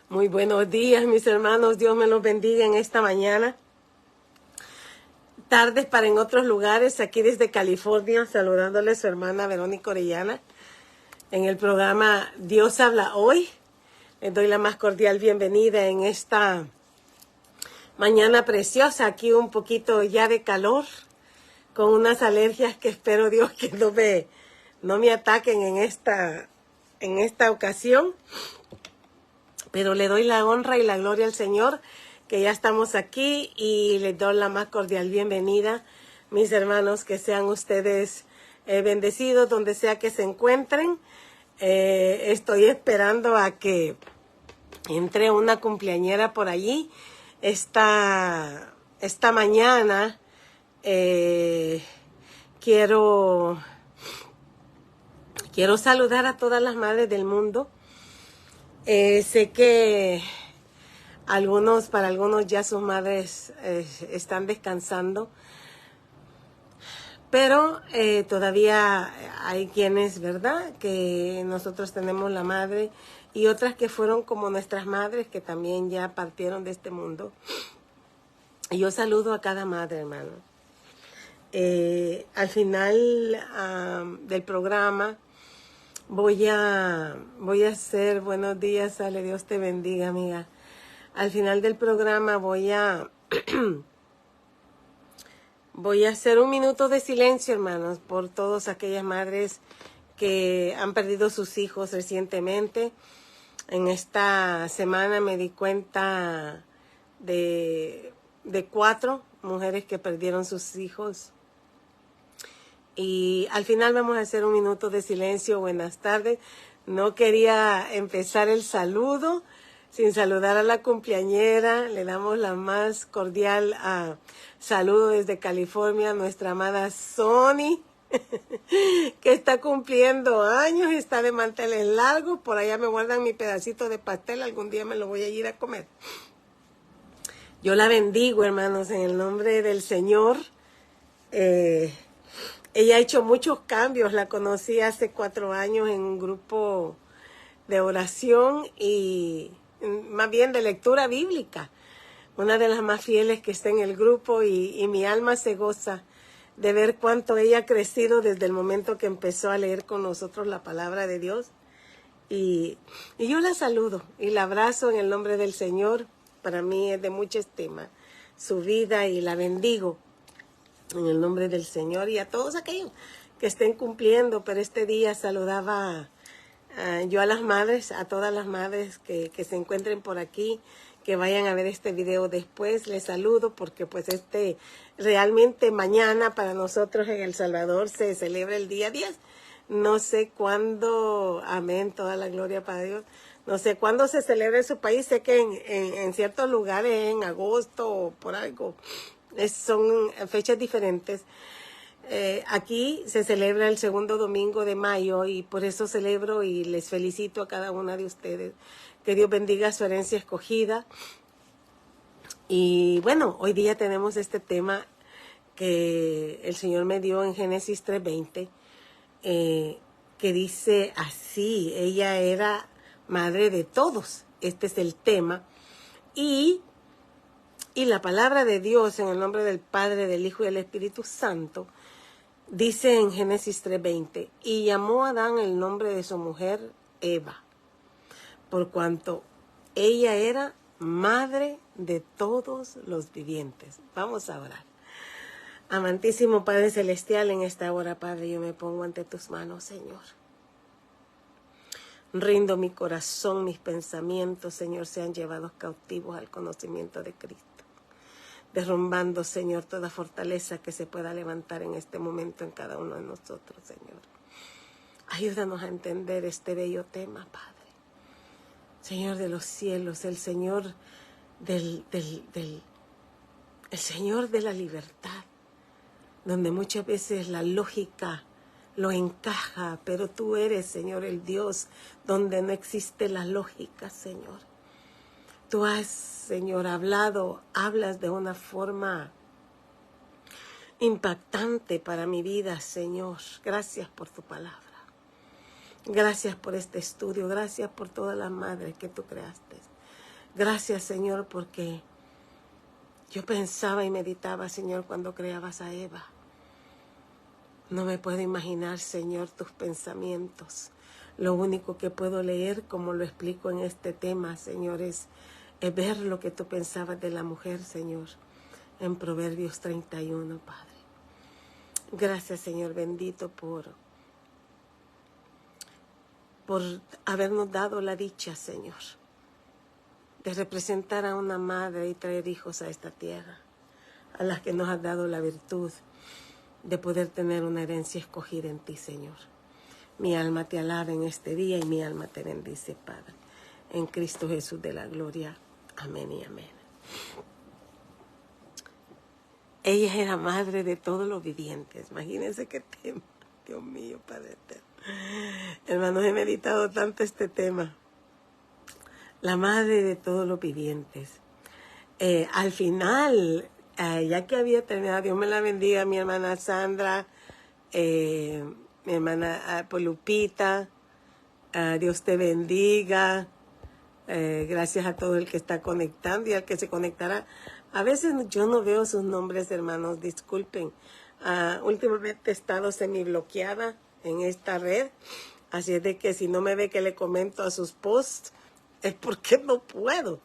Muy buenos días, mis hermanos. Dios me los bendiga en esta mañana. Tardes para en otros lugares, aquí desde California, saludándole a su hermana Verónica Orellana en el programa Dios habla hoy. Les doy la más cordial bienvenida en esta mañana preciosa. Aquí un poquito ya de calor, con unas alergias que espero Dios que no me ataquen en esta ocasión. Pero le doy la honra y la gloria al Señor, que ya estamos aquí, y les doy la más cordial bienvenida, mis hermanos, que sean ustedes bendecidos donde sea que se encuentren. Estoy esperando a que entre una cumpleañera por allí. Esta mañana quiero saludar a todas las madres del mundo. Sé que para algunos ya sus madres están descansando, pero todavía hay quienes, ¿verdad?, que nosotros tenemos la madre, y otras que fueron como nuestras madres, que también ya partieron de este mundo. Y yo saludo a cada madre, hermano. Al final del programa voy a hacer, buenos días, Ale, Dios te bendiga, amiga. Al final del programa voy a hacer un minuto de silencio, hermanos, por todas aquellas madres que han perdido sus hijos recientemente. En esta semana me di cuenta de 4 mujeres que perdieron sus hijos. Y al final vamos a hacer un minuto de silencio. Buenas tardes. No quería empezar el saludo sin saludar a la cumpleañera. Le damos la más cordial saludo desde California a nuestra amada Sony, que está cumpliendo años, está de manteles largos. Por allá me guardan mi pedacito de pastel. Algún día me lo voy a ir a comer. Yo la bendigo, hermanos, en el nombre del Señor. Ella ha hecho muchos cambios. La conocí hace 4 años en un grupo de oración y más bien de lectura bíblica. Una de las más fieles que está en el grupo, y mi alma se goza de ver cuánto ella ha crecido desde el momento que empezó a leer con nosotros la palabra de Dios. Y yo la saludo y la abrazo en el nombre del Señor. Para mí es de mucha estima su vida, y la bendigo en el nombre del Señor, y a todos aquellos que estén cumpliendo. Pero este día saludaba yo a las madres, a todas las madres que se encuentren por aquí, que vayan a ver este video después. Les saludo porque pues realmente mañana para nosotros en El Salvador se celebra el día 10. No sé cuándo, amén, toda la gloria para Dios. No sé cuándo se celebra en su país. Sé que en ciertos lugares en agosto o por algo. Son fechas diferentes. Aquí se celebra el segundo domingo de mayo, y por eso celebro y les felicito a cada una de ustedes. Que Dios bendiga su herencia escogida. Y bueno, hoy día tenemos este tema que el Señor me dio en Génesis 3:20, que dice así: ella era madre de todos. Este es el tema. Y la palabra de Dios, en el nombre del Padre, del Hijo y del Espíritu Santo, dice en Génesis 3:20: y llamó a Adán el nombre de su mujer Eva, por cuanto ella era madre de todos los vivientes. Vamos a orar. Amantísimo Padre Celestial, en esta hora, Padre, yo me pongo ante tus manos, Señor. Rindo mi corazón, mis pensamientos, Señor, sean llevados cautivos al conocimiento de Cristo. Derrumbando, Señor, toda fortaleza que se pueda levantar en este momento en cada uno de nosotros, Señor. Ayúdanos a entender este bello tema, Padre. Señor de los cielos, el Señor el Señor de la libertad, donde muchas veces la lógica lo encaja, pero tú eres, Señor, el Dios donde no existe la lógica, Señor. Tú has, Señor, hablas de una forma impactante para mi vida, Señor. Gracias por tu palabra. Gracias por este estudio. Gracias por todas las madres que tú creaste. Gracias, Señor, porque yo pensaba y meditaba, Señor, cuando creabas a Eva. No me puedo imaginar, Señor, tus pensamientos. Lo único que puedo leer, como lo explico en este tema, Señor, es ver lo que tú pensabas de la mujer, Señor, en Proverbios 31, Padre. Gracias, Señor bendito, por habernos dado la dicha, Señor, de representar a una madre y traer hijos a esta tierra, a las que nos has dado la virtud de poder tener una herencia escogida en ti, Señor. Mi alma te alaba en este día y mi alma te bendice, Padre. En Cristo Jesús de la gloria. Amén y amén. Ella era madre de todos los vivientes. Imagínense qué tema. Dios mío, Padre eterno. Hermanos, he meditado tanto este tema. La madre de todos los vivientes. Al final, ya que había terminado, Dios me la bendiga, mi hermana Sandra, mi hermana Lupita, Dios te bendiga. Gracias a todo el que está conectando y al que se conectará. A veces yo no veo sus nombres, hermanos, disculpen. Últimamente he estado semibloqueada en esta red, así es de que si no me ve que le comento a sus posts, es porque no puedo.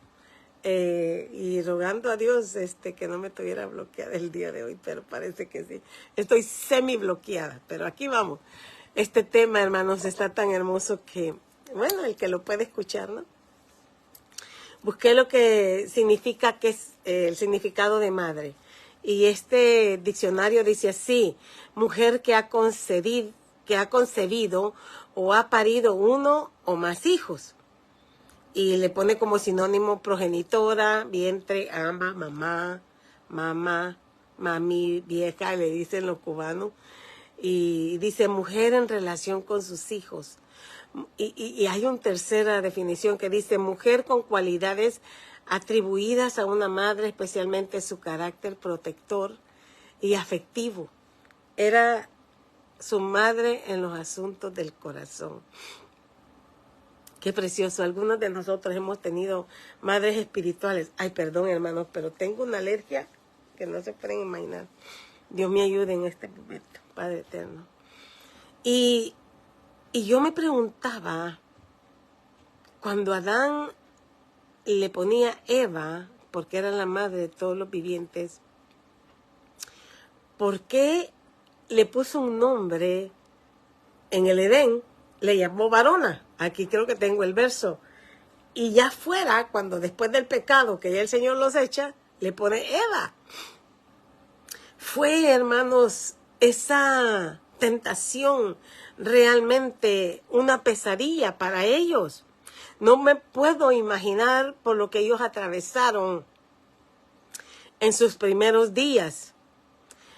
Y rogando a Dios que no me tuviera bloqueada el día de hoy, pero parece que sí. Estoy semibloqueada, pero aquí vamos. Este tema, hermanos, está tan hermoso que, bueno, el que lo puede escuchar, ¿no? Busqué lo que significa, que es el significado de madre. Y este diccionario dice así: mujer que ha concebido o ha parido uno o más hijos. Y le pone como sinónimo progenitora, vientre, ama, mamá, mami, vieja, le dicen los cubanos. Y dice mujer en relación con sus hijos. Y hay una tercera definición que dice mujer con cualidades atribuidas a una madre, especialmente su carácter protector y afectivo. Era su madre en los asuntos del corazón. Qué precioso. Algunos de nosotros hemos tenido madres espirituales. Ay, perdón, hermanos, pero tengo una alergia que no se pueden imaginar. Dios me ayude en este momento, Padre eterno. Y yo me preguntaba, cuando Adán le ponía Eva, porque era la madre de todos los vivientes, ¿por qué le puso un nombre en el Edén? Le llamó varona. Aquí creo que tengo el verso. Y ya fuera, cuando después del pecado, que ya el Señor los echa, le pone Eva. Fue, hermanos, esa tentación realmente una pesadilla para ellos. No me puedo imaginar por lo que ellos atravesaron en sus primeros días.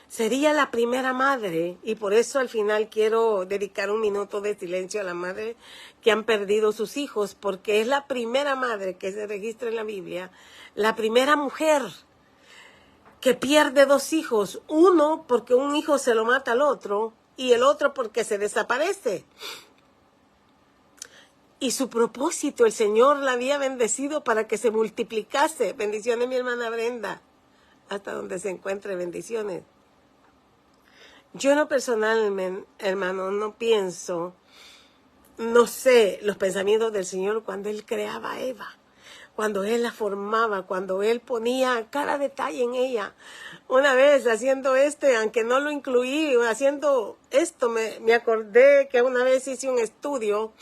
Sería la primera madre, y por eso al final quiero dedicar un minuto de silencio a la madre que han perdido sus hijos, porque es la primera madre que se registra en la Biblia, la primera mujer que pierde dos hijos, uno porque un hijo se lo mata al otro y el otro porque se desaparece. Y su propósito, el Señor la había bendecido para que se multiplicase. Bendiciones, mi hermana Brenda, hasta donde se encuentre, bendiciones. Yo en lo personal, hermano, no pienso, no sé los pensamientos del Señor cuando Él creaba a Eva, cuando Él la formaba, cuando Él ponía cada detalle en ella. Una vez haciendo aunque no lo incluí, haciendo esto, me acordé que una vez hice un estudio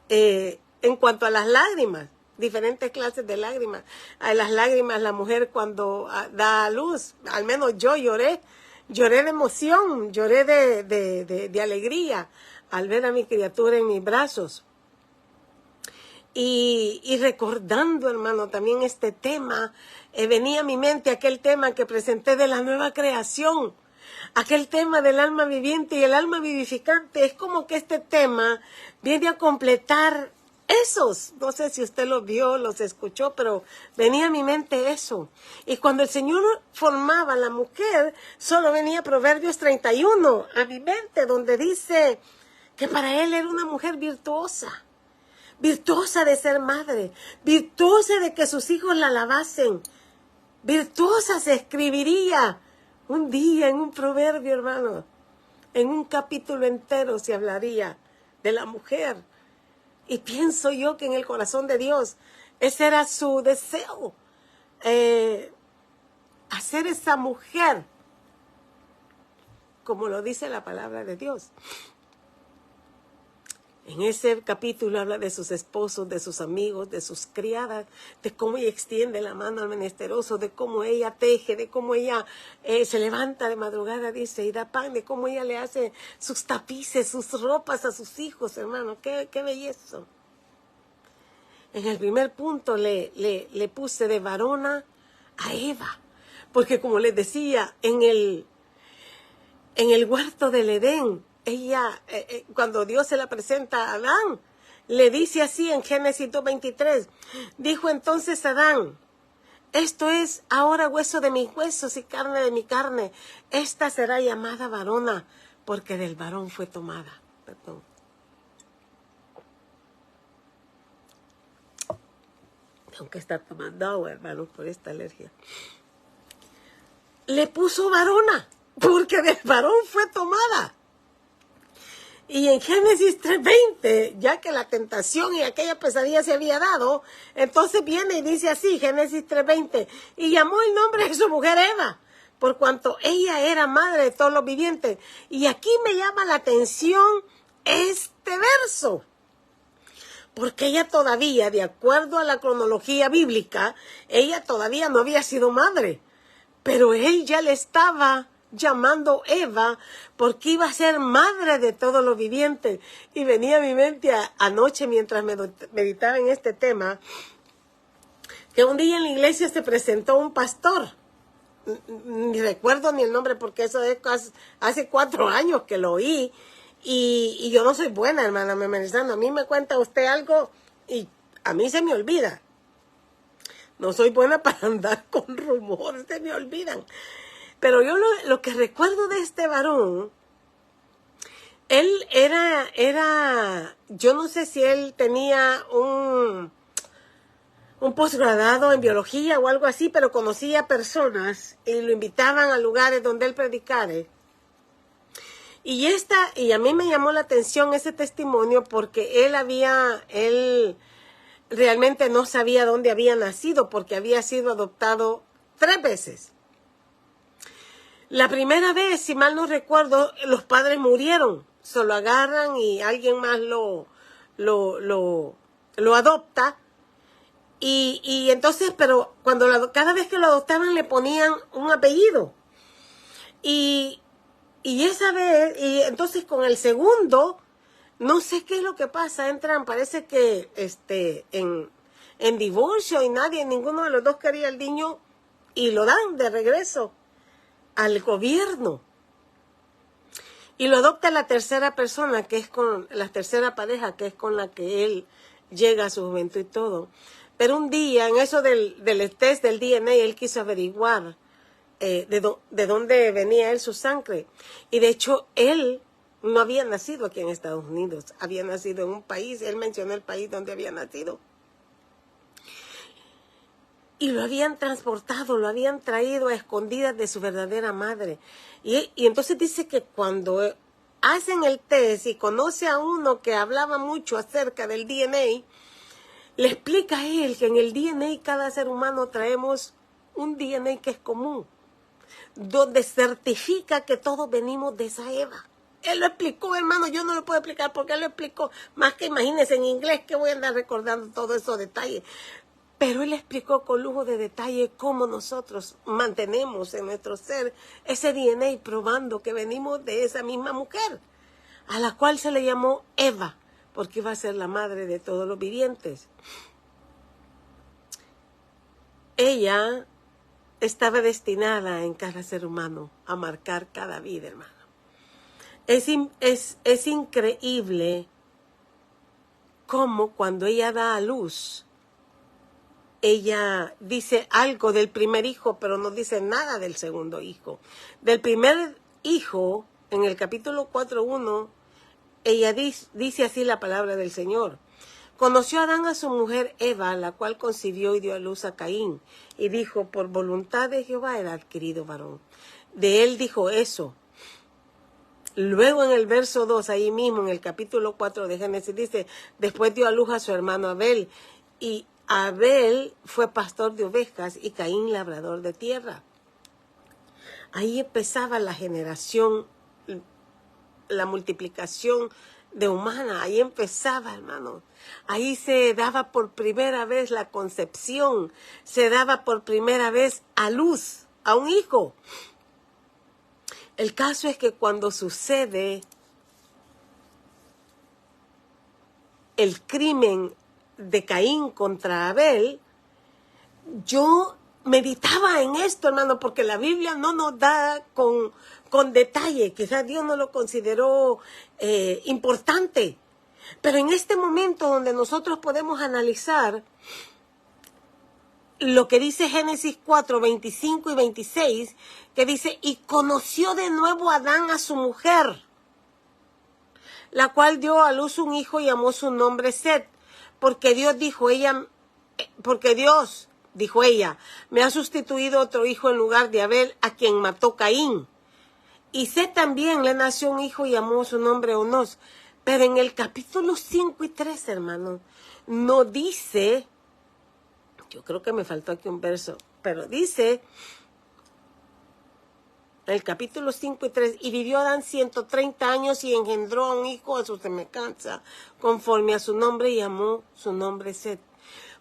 en cuanto a las lágrimas, diferentes clases de lágrimas. A las lágrimas, la mujer cuando da a luz, al menos yo lloré de emoción, lloré de alegría al ver a mi criatura en mis brazos. Y recordando, hermano, también este tema, venía a mi mente aquel tema que presenté de la nueva creación, aquel tema del alma viviente y el alma vivificante. Es como que este tema viene a completar esos. No sé si usted los vio, los escuchó, pero venía a mi mente eso. Y cuando el Señor formaba a la mujer, solo venía Proverbios 31 a mi mente, donde dice que para Él era una mujer virtuosa. virtuosa de ser madre, virtuosa de que sus hijos la alabasen, virtuosa se escribiría un día en un proverbio, hermano. En un capítulo entero se hablaría de la mujer. Y pienso yo que en el corazón de Dios, ese era su deseo, hacer esa mujer, como lo dice la palabra de Dios. En ese capítulo habla de sus esposos, de sus amigos, de sus criadas, de cómo ella extiende la mano al menesteroso, de cómo ella teje, de cómo ella se levanta de madrugada, dice, y da pan, de cómo ella le hace sus tapices, sus ropas a sus hijos, hermano. ¡Qué belleza! En el primer punto le puse de varona a Eva, porque como les decía, en el huerto del Edén, ella, cuando Dios se la presenta a Adán, le dice así en Génesis 2:23, dijo entonces Adán, esto es ahora hueso de mis huesos y carne de mi carne, esta será llamada varona, porque del varón fue tomada. Perdón. Aunque está tomando agua, hermano, por esta alergia. Le puso varona, porque del varón fue tomada. Y en Génesis 3:20, ya que la tentación y aquella pesadilla se había dado, entonces viene y dice así, Génesis 3:20, y llamó el nombre de su mujer Eva, por cuanto ella era madre de todos los vivientes. Y aquí me llama la atención este verso, porque ella todavía, de acuerdo a la cronología bíblica, ella todavía no había sido madre, pero él ya le estaba llamando Eva porque iba a ser madre de todos los vivientes. Y venía a mi mente anoche mientras meditaba en este tema, que un día en la iglesia se presentó un pastor, ni recuerdo ni el nombre porque eso es hace 4 años que lo oí, y yo no soy buena, hermana memorizando. A mí me cuenta usted algo y a mí se me olvida. No soy buena para andar con rumores, se me olvidan. Pero yo lo que recuerdo de este varón, él era, yo no sé si él tenía un posgradado en biología o algo así, pero conocía personas y lo invitaban a lugares donde él predicare. Y a mí me llamó la atención ese testimonio porque él realmente no sabía dónde había nacido porque había sido adoptado 3 veces. La primera vez, si mal no recuerdo, los padres murieron. Se lo agarran y alguien más lo adopta. Y entonces, pero cada vez que lo adoptaban le ponían un apellido. Y esa vez, y entonces con el segundo, no sé qué es lo que pasa, parece que en divorcio y ninguno de los dos quería el niño y lo dan de regreso al gobierno. Y lo adopta la tercera persona, que es con la tercera pareja, que es con la que él llega a su juventud y todo. Pero un día, en eso del test del DNA, él quiso averiguar de dónde venía él su sangre. Y de hecho, él no había nacido aquí en Estados Unidos. Había nacido en un país, él mencionó el país donde había nacido. Y lo habían transportado, lo habían traído a escondidas de su verdadera madre. Y entonces dice que cuando hacen el test y conoce a uno que hablaba mucho acerca del DNA, le explica a él que en el DNA cada ser humano traemos un DNA que es común, donde certifica que todos venimos de esa Eva. Él lo explicó, hermano, yo no lo puedo explicar porque él lo explicó, más que imagínense en inglés que voy a andar recordando todos esos detalles. Pero él explicó con lujo de detalle cómo nosotros mantenemos en nuestro ser ese DNA probando que venimos de esa misma mujer, a la cual se le llamó Eva, porque iba a ser la madre de todos los vivientes. Ella estaba destinada en cada ser humano a marcar cada vida, hermano. Es increíble cómo cuando ella da a luz, ella dice algo del primer hijo, pero no dice nada del segundo hijo. Del primer hijo, en el capítulo 4:1, ella dice así la palabra del Señor. Conoció Adán a su mujer Eva, la cual concibió y dio a luz a Caín. Y dijo, por voluntad de Jehová era adquirido varón. De él dijo eso. Luego en el verso 2, ahí mismo, en el capítulo 4 de Génesis, dice, después dio a luz a su hermano Abel. Y Abel fue pastor de ovejas y Caín labrador de tierra. Ahí empezaba la generación, la multiplicación de humana. Ahí empezaba, hermano. Ahí se daba por primera vez la concepción. Se daba por primera vez a luz, a un hijo. El caso es que cuando sucede el crimen de Caín contra Abel, yo meditaba en esto, hermano, porque la Biblia no nos da con detalle. Quizás Dios no lo consideró importante. Pero en este momento donde nosotros podemos analizar lo que dice Génesis 4, 25 y 26, que dice, y conoció de nuevo Adán a su mujer, la cual dio a luz un hijo y llamó su nombre Set, porque Dios dijo ella, me ha sustituido otro hijo en lugar de Abel, a quien mató Caín. Y Set también le nació un hijo y llamó su nombre Onós. Pero en el capítulo 5 y 3, hermano, no dice, yo creo que me faltó aquí un verso, pero dice, el capítulo 5 y 3, y vivió Adán 130 años y engendró a un hijo a su semejanza, conforme a su nombre, y llamó su nombre Set.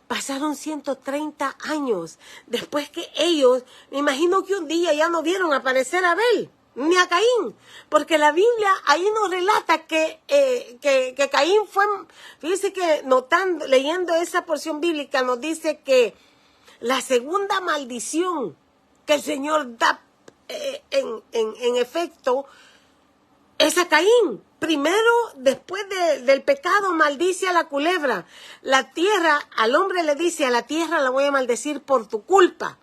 Pasaron 130 años después que ellos, me imagino que un día ya no vieron aparecer a Abel ni a Caín, porque la Biblia ahí nos relata que Caín fue, fíjense que leyendo esa porción bíblica nos dice que la segunda maldición que el Señor da en efecto es a Caín. Primero, después del pecado, maldice a la culebra. La tierra, al hombre le dice, a la tierra la voy a maldecir por tu culpa,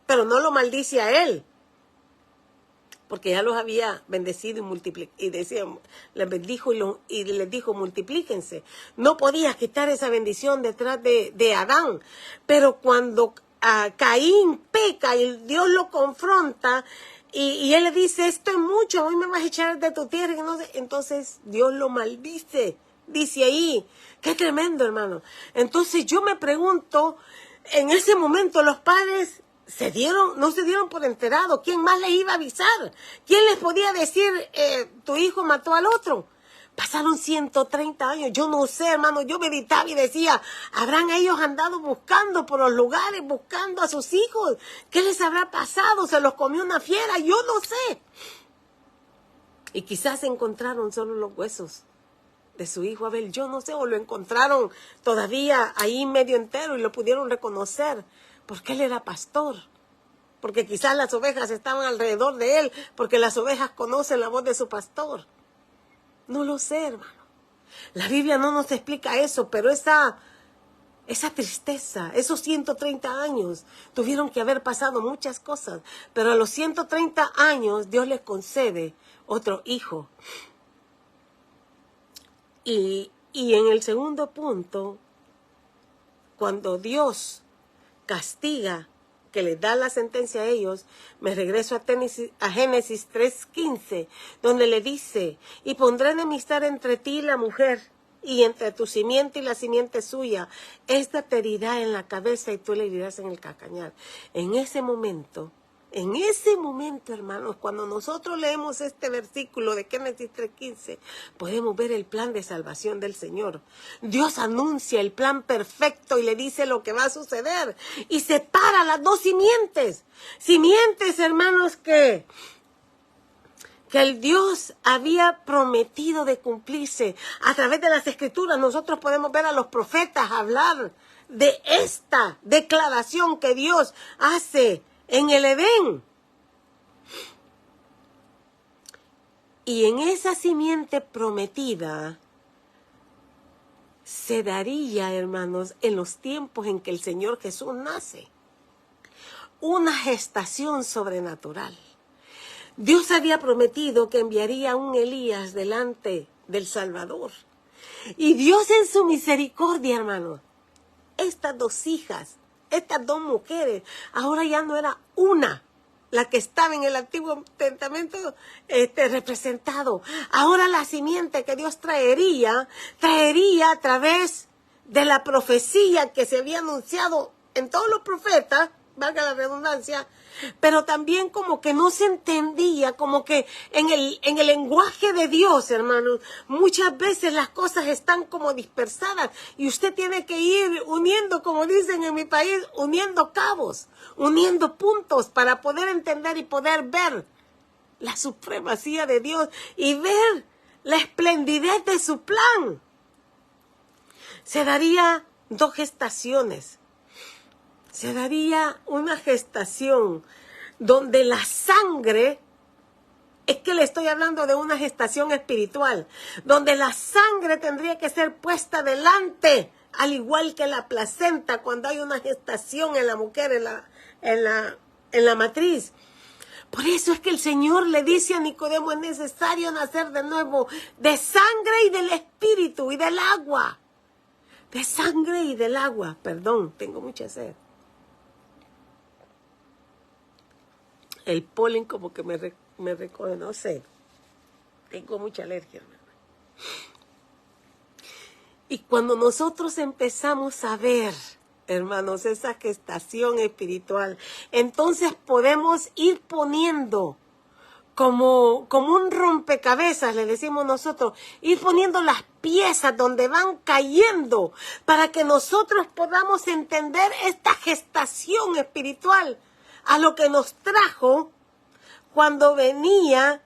pero no lo maldice a él, porque ya los había bendecido y decía, les bendijo y les dijo, multiplíquense. No podía quitar esa bendición detrás de Adán, pero cuando Caín peca y Dios lo confronta, y él le dice, esto es mucho, hoy me vas a echar de tu tierra. Entonces Dios lo maldice, dice ahí. Qué tremendo, hermano. Entonces yo me pregunto, en ese momento los padres no se dieron por enterados. ¿Quién más les iba a avisar? ¿Quién les podía decir, tu hijo mató al otro? Pasaron 130 años, yo no sé, hermano, yo meditaba y decía, ¿habrán ellos andado buscando por los lugares, buscando a sus hijos? ¿Qué les habrá pasado? ¿Se los comió una fiera? Yo no sé. Y quizás encontraron solo los huesos de su hijo Abel, yo no sé, o lo encontraron todavía ahí medio entero y lo pudieron reconocer, porque él era pastor. Porque quizás las ovejas estaban alrededor de él, porque las ovejas conocen la voz de su pastor. No lo sé, hermano. La Biblia no nos explica eso, pero esa tristeza, esos 130 años, tuvieron que haber pasado muchas cosas, pero a los 130 años Dios les concede otro hijo. Y en el segundo punto, cuando Dios castiga, que les da la sentencia a ellos, me regreso a Génesis 3:15, donde le dice, y pondré enemistad entre ti y la mujer, y entre tu simiente y la simiente suya. Esta te herirá en la cabeza y tú le herirás en el calcañar. En ese momento, hermanos, cuando nosotros leemos este versículo de Génesis 3:15, podemos ver el plan de salvación del Señor. Dios anuncia el plan perfecto y le dice lo que va a suceder. Y separa las dos simientes. Simientes, hermanos, que el Dios había prometido de cumplirse. A través de las Escrituras nosotros podemos ver a los profetas hablar de esta declaración que Dios hace en el Edén. Y en esa simiente prometida se daría, hermanos, en los tiempos en que el Señor Jesús nace, una gestación sobrenatural. Dios había prometido que enviaría a un Elías delante del Salvador. Y Dios en su misericordia, hermanos, estas dos hijas, estas dos mujeres, ahora ya no era una la que estaba en el Antiguo Testamento representado. Ahora la simiente que Dios traería a través de la profecía que se había anunciado en todos los profetas, valga la redundancia, pero también como que no se entendía, como que en el lenguaje de Dios, hermanos, muchas veces las cosas están como dispersadas y usted tiene que ir uniendo, como dicen en mi país, uniendo cabos, uniendo puntos para poder entender y poder ver la supremacía de Dios y ver la esplendidez de su plan. Se daría dos gestaciones. Se daría una gestación donde la sangre, es que le estoy hablando de una gestación espiritual, donde la sangre tendría que ser puesta delante, al igual que la placenta cuando hay una gestación en la mujer, en la matriz. Por eso es que el Señor le dice a Nicodemo, es necesario nacer de nuevo de sangre y del espíritu y del agua. De sangre y del agua, perdón, tengo mucha sed. El polen como que me recoge, no sé. Tengo mucha alergia, hermano. Y cuando nosotros empezamos a ver, hermanos, esa gestación espiritual, entonces podemos ir poniendo como un rompecabezas, le decimos nosotros, ir poniendo las piezas donde van cayendo para que nosotros podamos entender esta gestación espiritual a lo que nos trajo cuando venía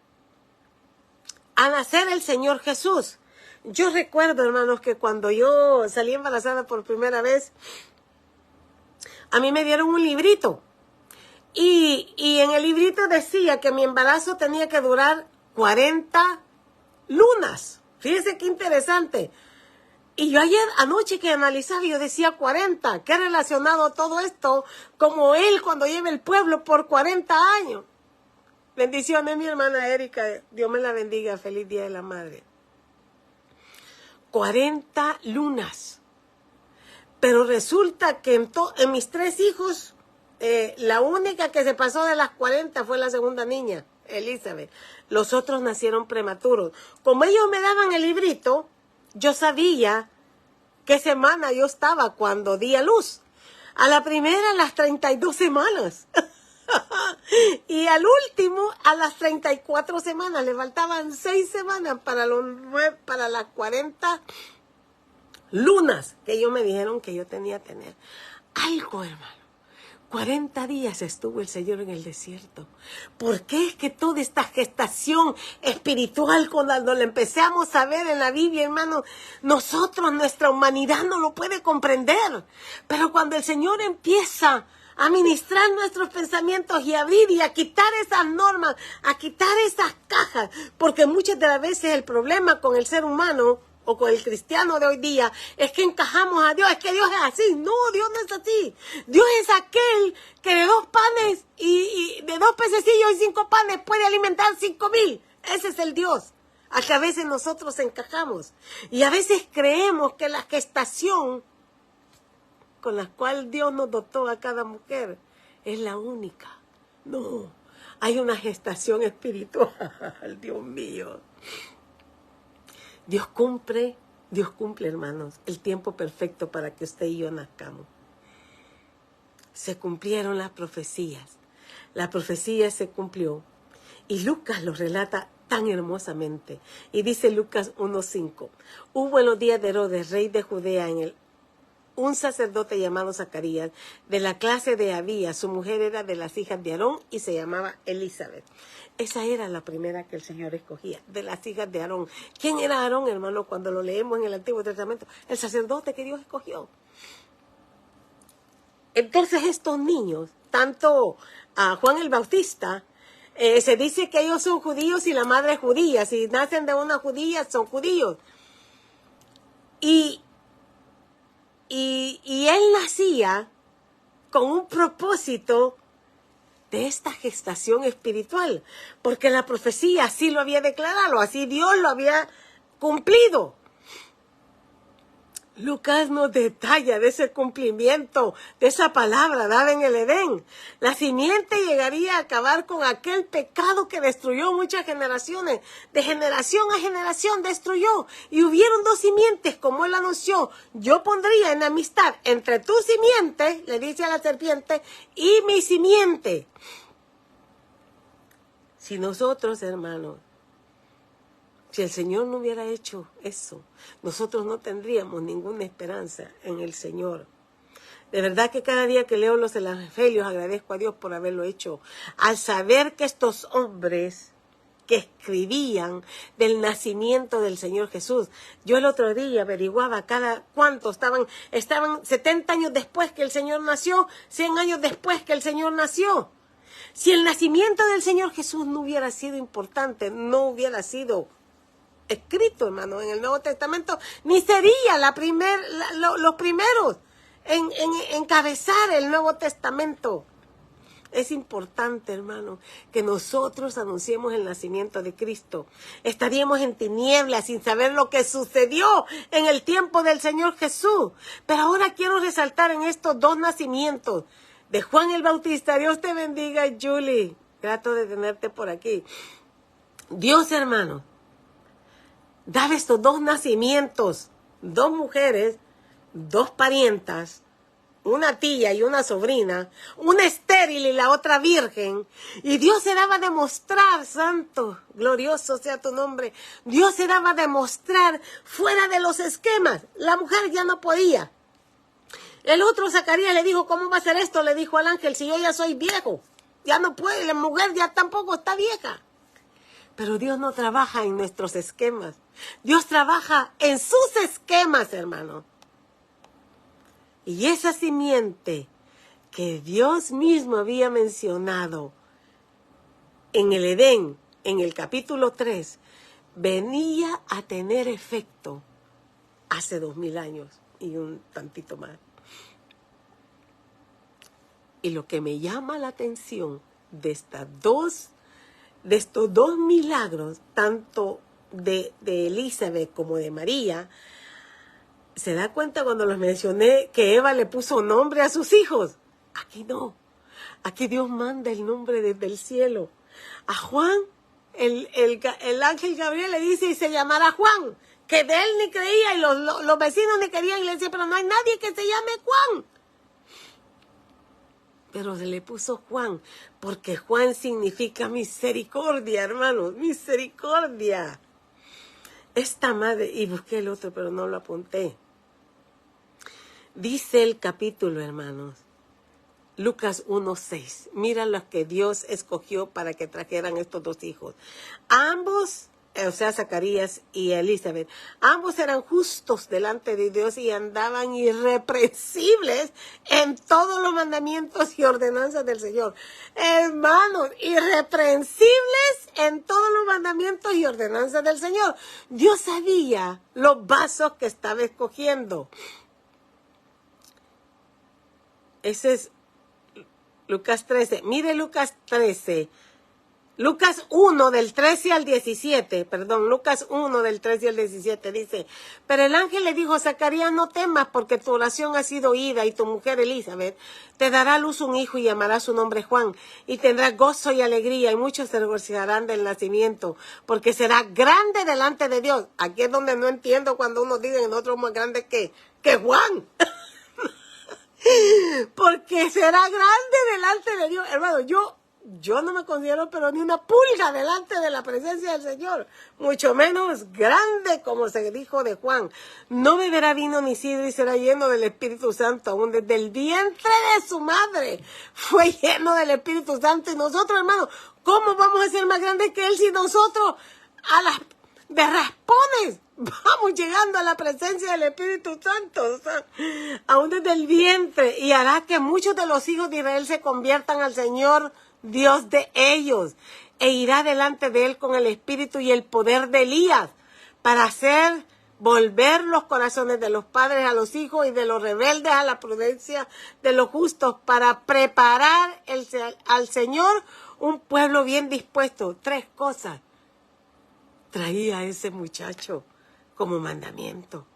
a nacer el Señor Jesús. Yo recuerdo, hermanos, que cuando yo salí embarazada por primera vez, a mí me dieron un librito. Y en el librito decía que mi embarazo tenía que durar 40 lunas. Fíjense qué interesante. Y yo anoche que analizaba, yo decía 40. ¿Qué ha relacionado todo esto? Como él cuando lleva el pueblo por 40 años. Bendiciones, mi hermana Erika. Dios me la bendiga. Feliz Día de la Madre. 40 lunas. Pero resulta que en mis 3 hijos, la única que se pasó de las 40 fue la segunda niña, Elizabeth. Los otros nacieron prematuros. Como ellos me daban el librito, yo sabía qué semana yo estaba cuando di a luz. A la primera, las 32 semanas. Y al último, a las 34 semanas. Le faltaban 6 semanas para las 40 lunas que ellos me dijeron que yo tenía que tener. Algo, hermano. 40 días estuvo el Señor en el desierto. ¿Por qué es que toda esta gestación espiritual, cuando la empezamos a ver en la Biblia, hermano, nosotros, nuestra humanidad no lo puede comprender? Pero cuando el Señor empieza a ministrar nuestros pensamientos y a abrir y a quitar esas normas, a quitar esas cajas, porque muchas de las veces el problema con el ser humano o con el cristiano de hoy día, es que encajamos a Dios, es que Dios es así. No, Dios no es así. Dios es aquel que de 2 panes y de 2 pececillos y 5 panes puede alimentar 5,000. Ese es el Dios al que a veces nosotros encajamos. Y a veces creemos que la gestación con la cual Dios nos dotó a cada mujer es la única. No, hay una gestación espiritual, Dios mío. Dios cumple, hermanos, el tiempo perfecto para que usted y yo nazcamos. Se cumplieron las profecías. La profecía se cumplió. Y Lucas lo relata tan hermosamente. Y dice Lucas 1:5. Hubo en los días de Herodes, rey de Judea, un sacerdote llamado Zacarías, de la clase de Abías. Su mujer era de las hijas de Aarón y se llamaba Elizabeth. Esa era la primera que el Señor escogía, de las hijas de Aarón. ¿Quién era Aarón, hermano? Cuando lo leemos en el Antiguo Testamento, el sacerdote que Dios escogió. Entonces estos niños, tanto a Juan el Bautista, se dice que ellos son judíos y la madre es judía. Si nacen de una judía, son judíos. Y él nacía con un propósito de esta gestación espiritual, porque la profecía así lo había declarado, así Dios lo había cumplido. Lucas nos detalla de ese cumplimiento, de esa palabra dada en el Edén. La simiente llegaría a acabar con aquel pecado que destruyó muchas generaciones. De generación a generación destruyó. Y hubieron dos simientes, como él anunció. Yo pondría en amistad entre tu simiente, le dice a la serpiente, y mi simiente. Si nosotros, hermanos, si el Señor no hubiera hecho eso, nosotros no tendríamos ninguna esperanza en el Señor. De verdad que cada día que leo los evangelios agradezco a Dios por haberlo hecho. Al saber que estos hombres que escribían del nacimiento del Señor Jesús, yo el otro día averiguaba cada cuánto estaban 70 años después que el Señor nació, 100 años después que el Señor nació. Si el nacimiento del Señor Jesús no hubiera sido importante, no hubiera sido escrito, hermano, en el Nuevo Testamento, ni sería los primeros en encabezar el Nuevo Testamento. Es importante, hermano, que nosotros anunciemos el nacimiento de Cristo. Estaríamos en tinieblas sin saber lo que sucedió en el tiempo del Señor Jesús. Pero ahora quiero resaltar en estos dos nacimientos de Juan el Bautista. Dios te bendiga, Julie. Trato de tenerte por aquí. Dios, hermano, daba estos dos nacimientos, dos mujeres, dos parientas, una tía y una sobrina, una estéril y la otra virgen, y Dios se daba a demostrar, santo, glorioso sea tu nombre, Dios se daba a demostrar fuera de los esquemas. La mujer ya no podía. El otro Zacarías le dijo, ¿cómo va a ser esto? Le dijo al ángel, si yo ya soy viejo, ya no puede, la mujer ya tampoco está vieja. Pero Dios no trabaja en nuestros esquemas. Dios trabaja en sus esquemas, hermano. Y esa simiente que Dios mismo había mencionado en el Edén, en el capítulo 3, venía a tener efecto hace 2000 años y un tantito más. Y lo que me llama la atención de estos dos milagros, tanto de Elizabeth como de María, se da cuenta cuando los mencioné que Eva le puso nombre a sus hijos. Aquí no. Aquí Dios manda el nombre desde el cielo. A Juan, el ángel Gabriel le dice, y se llamará Juan, que de él ni creía y los vecinos ni querían. Y le decía, pero no hay nadie que se llame Juan. Pero se le puso Juan, porque Juan significa misericordia, hermanos, misericordia. Esta madre, y busqué el otro, pero no lo apunté. Dice el capítulo, hermanos, Lucas 1:6. Mira los que Dios escogió para que trajeran estos dos hijos. Ambos, o sea, Zacarías y Elizabeth, ambos eran justos delante de Dios y andaban irreprensibles en todos los mandamientos y ordenanzas del Señor. Hermanos, irreprensibles en todos los mandamientos y ordenanzas del Señor. Dios sabía los vasos que estaba escogiendo. Ese es Lucas 13. Mire Lucas 13. Lucas 1 del 13 al 17, Lucas 1 del 13 al 17 dice, pero el ángel le dijo, Zacarías, no temas porque tu oración ha sido oída y tu mujer Elizabeth te dará a luz un hijo y llamará su nombre Juan y tendrá gozo y alegría y muchos se regocijarán del nacimiento porque será grande delante de Dios. Aquí es donde no entiendo cuando uno dice en otro más grande que Juan. Porque será grande delante de Dios. Hermano, yo no me considero pero ni una pulga delante de la presencia del Señor, mucho menos grande como se dijo de Juan. No beberá vino ni sidra y será lleno del Espíritu Santo, aún desde el vientre de su madre fue lleno del Espíritu Santo. Y nosotros, hermanos, ¿cómo vamos a ser más grandes que Él si nosotros a las de raspones vamos llegando a la presencia del Espíritu Santo? O sea, aún desde el vientre, y hará que muchos de los hijos de Israel se conviertan al Señor Dios de ellos, e irá delante de él con el espíritu y el poder de Elías, para hacer volver los corazones de los padres a los hijos y de los rebeldes a la prudencia de los justos, para preparar al Señor un pueblo bien dispuesto. 3 cosas traía ese muchacho como mandamiento.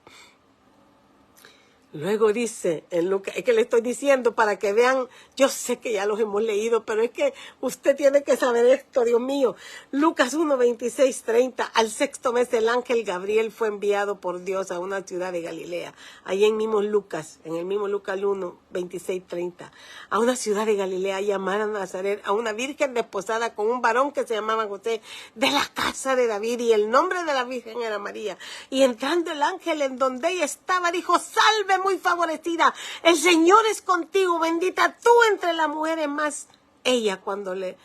Luego dice en Lucas, es que le estoy diciendo para que vean, yo sé que ya los hemos leído, pero es que usted tiene que saber esto, Dios mío. Lucas 1, 26, 30, al sexto mes el ángel Gabriel fue enviado por Dios a una ciudad de Galilea, ahí en el mismo Lucas 1, 26, 30, a una ciudad de Galilea llamada Nazaret, a una virgen desposada con un varón que se llamaba José, de la casa de David, y el nombre de la virgen era María. Y entrando el ángel en donde ella estaba, dijo: salve muy favorecida, el Señor es contigo, bendita tú entre las mujeres. Más ella, cuando le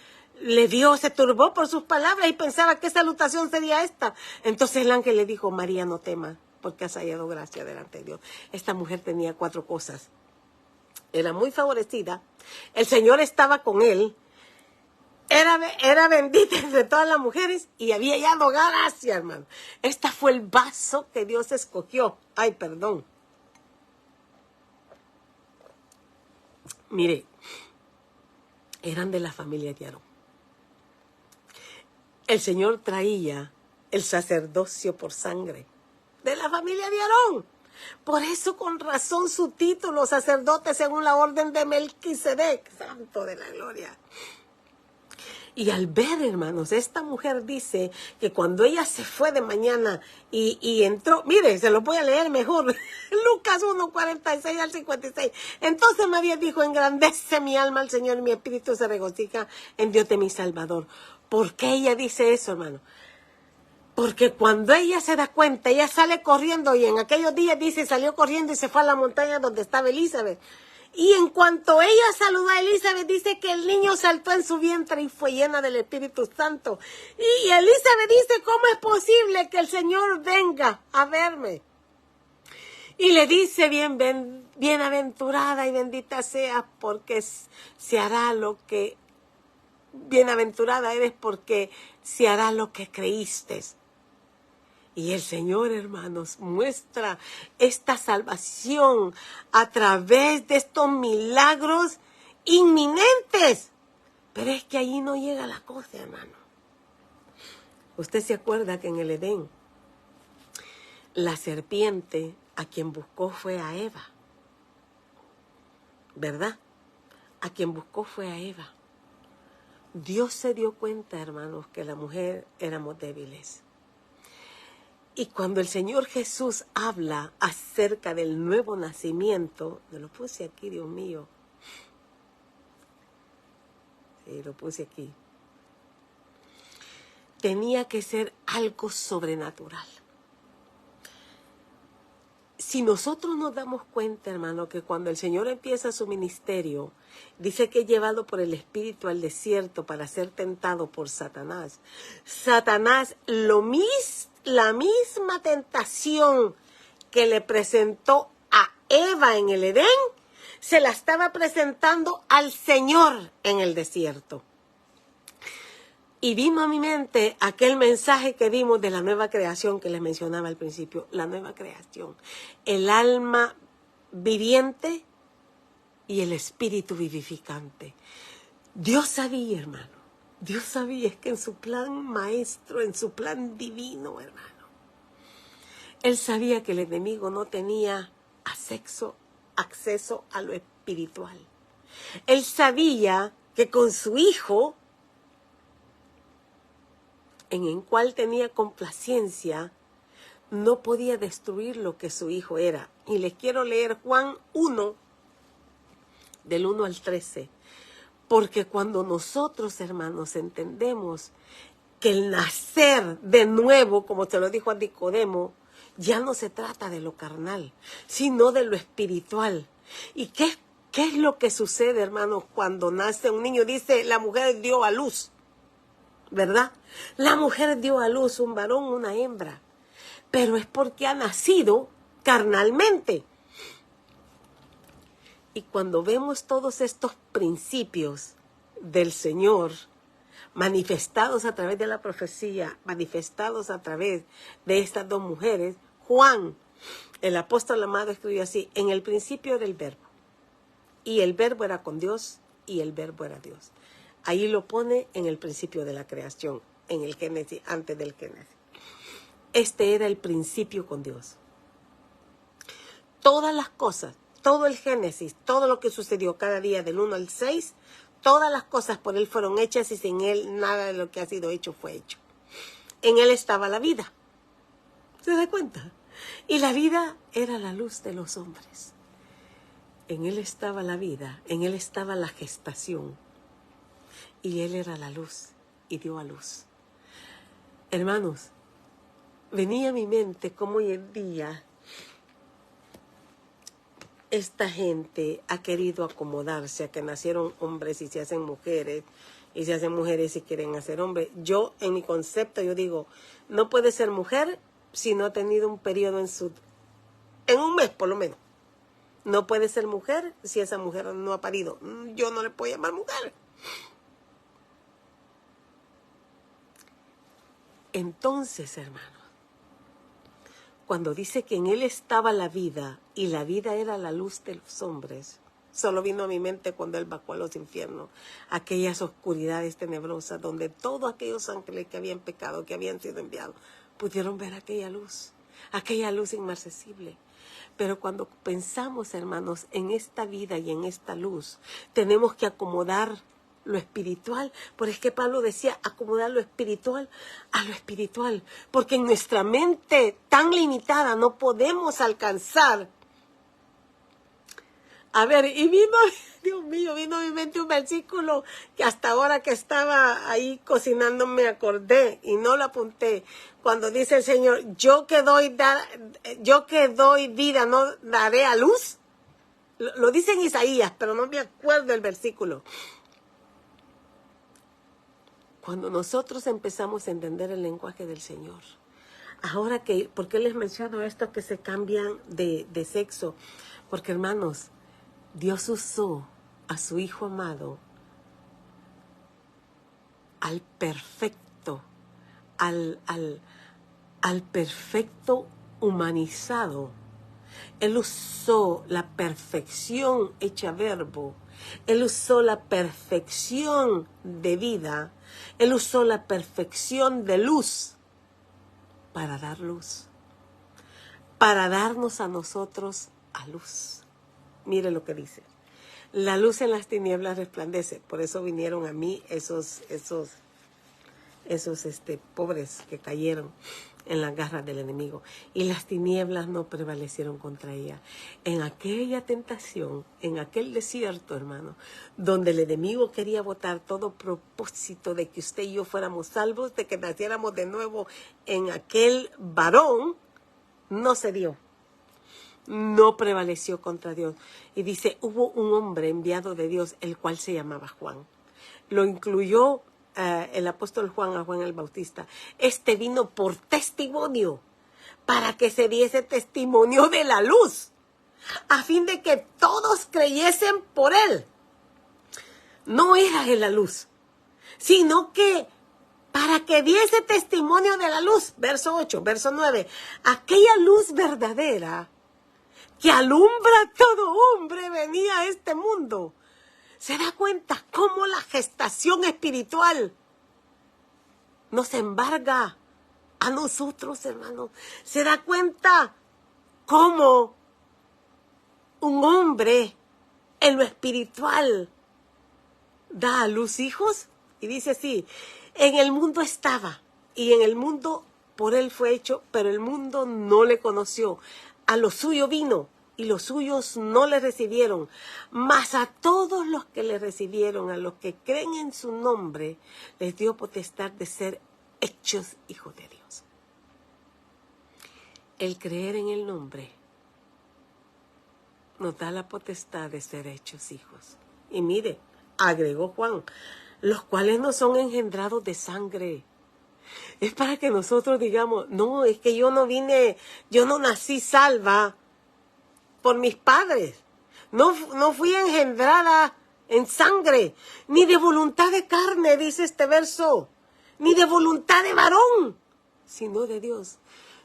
vio, se turbó por sus palabras y pensaba qué salutación sería esta. Entonces el ángel le dijo: María, no temas, porque has hallado gracia delante de Dios. Esta mujer tenía 4 cosas. Era muy favorecida, el Señor estaba con él, era bendita entre todas las mujeres y había hallado gracia, hermano. Este fue el vaso que Dios escogió. Ay, perdón. Mire, eran de la familia de Aarón. El Señor traía el sacerdocio por sangre de la familia de Aarón. Por eso, con razón, su título, sacerdote según la orden de Melquisedec, santo de la gloria. Y al ver, hermanos, esta mujer dice que cuando ella se fue de mañana y entró, mire, se lo voy a leer mejor, Lucas 1, 46 al 56. Entonces María dijo: engrandece mi alma al Señor y mi espíritu se regocija en Dios de mi Salvador. ¿Por qué ella dice eso, hermano? Porque cuando ella se da cuenta, ella sale corriendo, y en aquellos días dice, salió corriendo y se fue a la montaña donde estaba Elizabeth. Y en cuanto ella saludó a Elizabeth, dice que el niño saltó en su vientre y fue llena del Espíritu Santo. Y Elizabeth dice: ¿cómo es posible que el Señor venga a verme? Y le dice: bienaventurada y bendita seas, porque se hará lo que, bienaventurada eres porque se hará lo que creíste. Y el Señor, hermanos, muestra esta salvación a través de estos milagros inminentes. Pero es que allí no llega la cosa, hermano. Usted se acuerda que en el Edén, la serpiente a quien buscó fue a Eva, ¿verdad? A quien buscó fue a Eva. Dios se dio cuenta, hermanos, que la mujer éramos débiles. Y cuando el Señor Jesús habla acerca del nuevo nacimiento, me lo puse aquí, Dios mío. Sí, lo puse aquí. Tenía que ser algo sobrenatural. Si nosotros nos damos cuenta, hermano, que cuando el Señor empieza su ministerio, dice que es llevado por el Espíritu al desierto para ser tentado por Satanás. Satanás, la misma tentación que le presentó a Eva en el Edén, se la estaba presentando al Señor en el desierto. Y vino a mi mente aquel mensaje que dimos de la nueva creación que les mencionaba al principio, la nueva creación. El alma viviente y el espíritu vivificante. Dios sabía, hermano, Dios sabía, es que en su plan maestro, en su plan divino, hermano, Él sabía que el enemigo no tenía acceso a lo espiritual. Él sabía que con su Hijo, en el cual tenía complacencia, no podía destruir lo que su Hijo era. Y les quiero leer Juan 1, del 1 al 13. Porque cuando nosotros, hermanos, entendemos que el nacer de nuevo, como se lo dijo a Nicodemo, ya no se trata de lo carnal, sino de lo espiritual. ¿Y qué es lo que sucede, hermanos, cuando nace un niño? Dice, la mujer dio a luz, ¿verdad? La mujer dio a luz un varón, una hembra, pero es porque ha nacido carnalmente. Y cuando vemos todos estos principios del Señor manifestados a través de la profecía, manifestados a través de estas 2 mujeres, Juan, el apóstol amado, escribió así: en el principio era el verbo, y el verbo era con Dios, y el verbo era Dios. Ahí lo pone en el principio de la creación, en el Génesis, antes del Génesis. Este era el principio con Dios. todas las cosas, todo el Génesis, todo lo que sucedió cada día del 1 al 6, todas las cosas por Él fueron hechas y sin Él nada de lo que ha sido hecho fue hecho. En Él estaba la vida. ¿Se da cuenta? Y la vida era la luz de los hombres. En Él estaba la vida, en Él estaba la gestación. Y Él era la luz y dio a luz. Hermanos, venía a mi mente cómo hoy en día esta gente ha querido acomodarse a que nacieron hombres y se hacen mujeres, y se hacen mujeres y quieren hacer hombres. Yo, en mi concepto, yo digo, no puede ser mujer si no ha tenido un periodo en un mes por lo menos. No puede ser mujer si esa mujer no ha parido. Yo no le puedo llamar mujer. Entonces, hermanos, cuando dice que en Él estaba la vida y la vida era la luz de los hombres, solo vino a mi mente cuando Él bajó a los infiernos, aquellas oscuridades tenebrosas donde todos aquellos ángeles que habían pecado, que habían sido enviados, pudieron ver aquella luz inmarcesible. Pero cuando pensamos, hermanos, en esta vida y en esta luz, tenemos que acomodar lo espiritual, porque es que Pablo decía acomodar lo espiritual a lo espiritual, porque en nuestra mente tan limitada no podemos alcanzar. A ver, y Dios mío, vino a mi mente un versículo que hasta ahora que estaba ahí cocinando me acordé y no lo apunté. Cuando dice el Señor, yo que doy vida, ¿no daré a luz? Lo dice en Isaías, pero no me acuerdo el versículo. Cuando nosotros empezamos a entender el lenguaje del Señor, ahora que, ¿por qué les menciono esto que se cambian de sexo? Porque, hermanos, Dios usó a su Hijo amado, al perfecto, al perfecto humanizado. Él usó la perfección hecha verbo. Él usó la perfección de vida. Él usó la perfección de luz para dar luz. Para darnos a nosotros a luz. Mire lo que dice. La luz en las tinieblas resplandece. Por eso vinieron a mí esos pobres que cayeron en las garras del enemigo. Y las tinieblas no prevalecieron contra ella. En aquella tentación, en aquel desierto, hermano, donde el enemigo quería botar todo propósito de que usted y yo fuéramos salvos, de que naciéramos de nuevo en aquel varón, no se dio. No prevaleció contra Dios. Y dice, hubo un hombre enviado de Dios, el cual se llamaba Juan. Lo incluyó el apóstol Juan a Juan el Bautista. Este vino por testimonio, para que se diese testimonio de la luz, a fin de que todos creyesen por él. No era él la luz, sino que para que diese testimonio de la luz. Verso 8, verso 9. Aquella luz verdadera que alumbra a todo hombre venía a este mundo. ¿Se da cuenta cómo la gestación espiritual nos embarga a nosotros, hermanos? ¿Se da cuenta cómo un hombre en lo espiritual da a luz hijos? Y dice así, en el mundo estaba, y en el mundo por él fue hecho, pero el mundo no le conoció. A lo suyo vino, y los suyos no le recibieron. Mas a todos los que le recibieron, a los que creen en su nombre, les dio potestad de ser hechos hijos de Dios. El creer en el nombre nos da la potestad de ser hechos hijos. Y mire, agregó Juan, los cuales no son engendrados de sangre. Es para que nosotros digamos, no, es que yo no nací salva por mis padres. No fui engendrada en sangre, ni de voluntad de carne, dice este verso, ni de voluntad de varón, sino de Dios.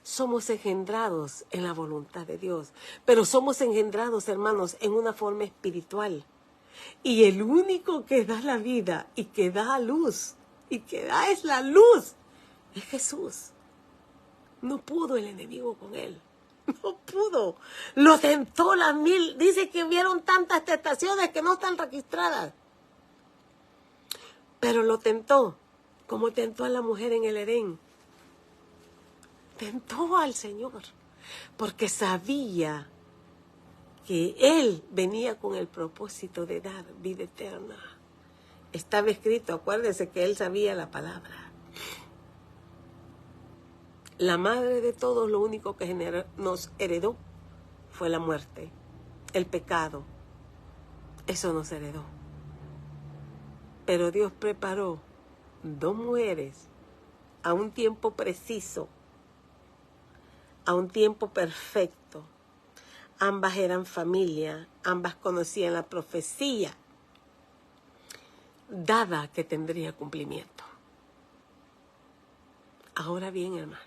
Somos engendrados en la voluntad de Dios, pero somos engendrados, hermanos, en una forma espiritual. Y el único que da la vida y que da luz, y que da es la luz, es Jesús. No pudo el enemigo con él. No pudo. Lo tentó las 1000. Dice que hubieron tantas tentaciones que no están registradas. Pero lo tentó, como tentó a la mujer en el Edén. Tentó al Señor, porque sabía que Él venía con el propósito de dar vida eterna. Estaba escrito, acuérdense que Él sabía la palabra. La madre de todos, lo único que nos heredó fue la muerte, el pecado. Eso nos heredó. Pero Dios preparó 2 mujeres a un tiempo preciso, a un tiempo perfecto. Ambas eran familia, ambas conocían la profecía dada que tendría cumplimiento. Ahora bien, hermano,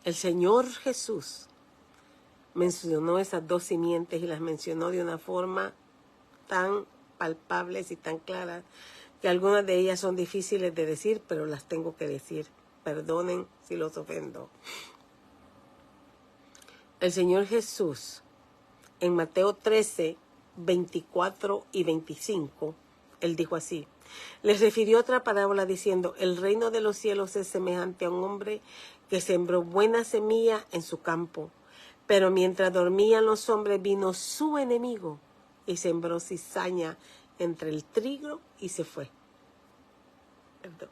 el Señor Jesús mencionó esas 2 simientes y las mencionó de una forma tan palpables y tan claras que algunas de ellas son difíciles de decir, pero las tengo que decir. Perdonen si los ofendo. El Señor Jesús, en Mateo 13, 24 y 25, Él dijo así. Les refirió otra parábola diciendo, el reino de los cielos es semejante a un hombre que sembró buena semilla en su campo. Pero mientras dormían los hombres vino su enemigo y sembró cizaña entre el trigo y se fue. Perdón.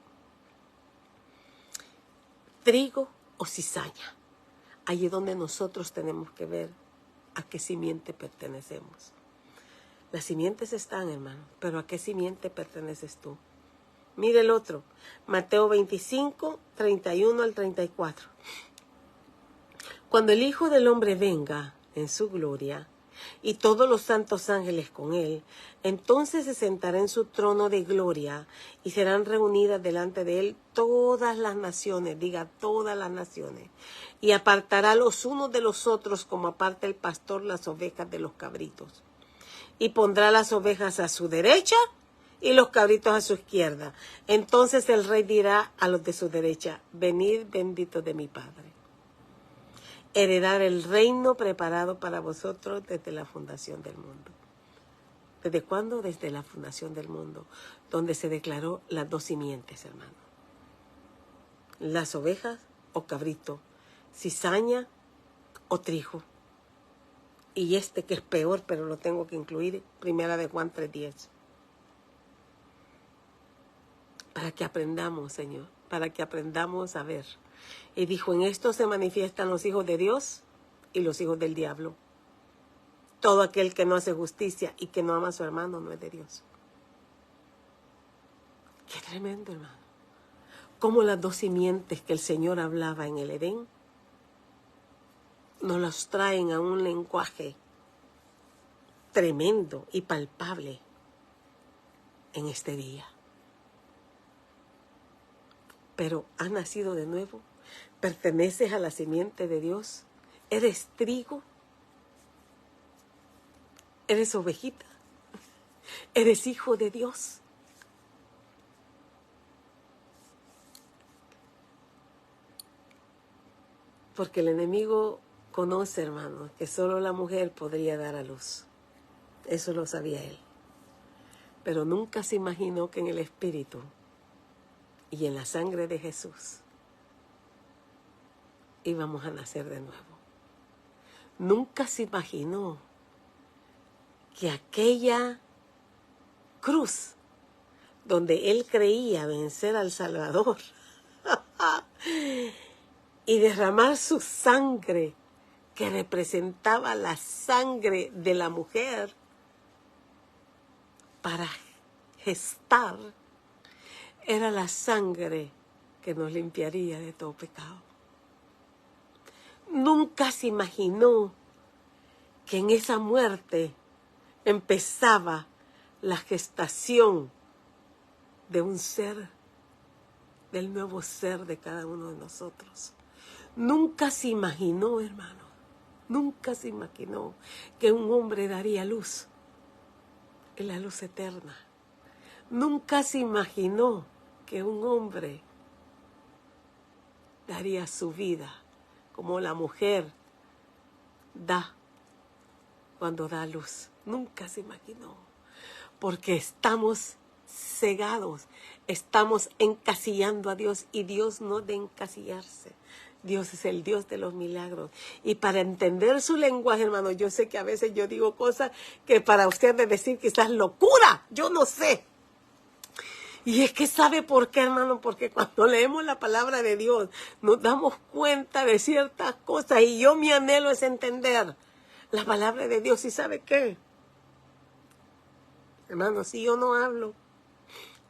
Trigo o cizaña. Ahí es donde nosotros tenemos que ver a qué simiente pertenecemos. Las simientes están, hermano, pero ¿a qué simiente perteneces tú? Mire el otro, Mateo 25, 31 al 34. Cuando el Hijo del Hombre venga en su gloria y todos los santos ángeles con él, entonces se sentará en su trono de gloria y serán reunidas delante de él todas las naciones, diga todas las naciones, y apartará los unos de los otros como aparta el pastor las ovejas de los cabritos. Y pondrá las ovejas a su derecha y los cabritos a su izquierda. Entonces el rey dirá a los de su derecha, venid benditos de mi Padre, heredar el reino preparado para vosotros desde la fundación del mundo. ¿Desde cuándo? Desde la fundación del mundo, donde se declaró las 2 simientes, hermano. Las ovejas o cabrito, cizaña o trigo. Y este que es peor, pero lo tengo que incluir, 1 de Juan 3:10. Para que aprendamos, Señor, para que aprendamos a ver. Y dijo, en esto se manifiestan los hijos de Dios y los hijos del diablo. Todo aquel que no hace justicia y que no ama a su hermano no es de Dios. Qué tremendo, hermano. Como las 2 simientes que el Señor hablaba en el Edén nos las traen a un lenguaje tremendo y palpable en este día. Pero has nacido de nuevo, perteneces a la simiente de Dios, eres trigo, eres ovejita, eres hijo de Dios. Porque el enemigo conoce, hermano, que solo la mujer podría dar a luz. Eso lo sabía él. Pero nunca se imaginó que en el Espíritu y en la sangre de Jesús íbamos a nacer de nuevo. Nunca se imaginó que aquella cruz donde él creía vencer al Salvador y derramar su sangre que representaba la sangre de la mujer para gestar, era la sangre que nos limpiaría de todo pecado. Nunca se imaginó que en esa muerte empezaba la gestación de un ser, del nuevo ser de cada uno de nosotros. Nunca se imaginó, hermano, nunca se imaginó que un hombre daría luz, en la luz eterna. Nunca se imaginó que un hombre daría su vida como la mujer da cuando da luz. Nunca se imaginó. Porque estamos cegados, estamos encasillando a Dios y Dios no de encasillarse. Dios es el Dios de los milagros. Y para entender su lenguaje, hermano, yo sé que a veces yo digo cosas que para ustedes decir quizás locura, yo no sé. Y es que ¿sabe por qué, hermano? Porque cuando leemos la palabra de Dios nos damos cuenta de ciertas cosas y yo mi anhelo es entender la palabra de Dios. ¿Y sabe qué? Hermano, si yo no hablo,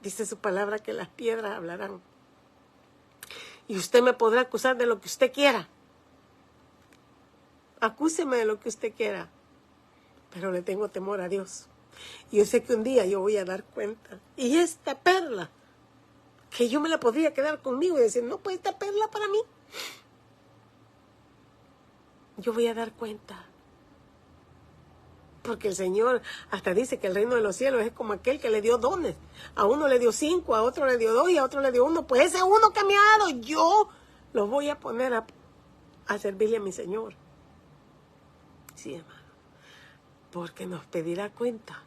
dice su palabra que las piedras hablarán. Y usted me podrá acusar de lo que usted quiera. Acúseme de lo que usted quiera. Pero le tengo temor a Dios. Y yo sé que un día yo voy a dar cuenta. Y esta perla, que yo me la podría quedar conmigo y decir, no, pues esta perla para mí. Yo voy a dar cuenta. Porque el Señor hasta dice que el reino de los cielos es como aquel que le dio dones. A uno le dio 5, a otro le dio 2 y a otro le dio 1. Pues ese uno que me ha dado, yo lo voy a poner a servirle a mi Señor. Sí, hermano. Porque nos pedirá cuenta.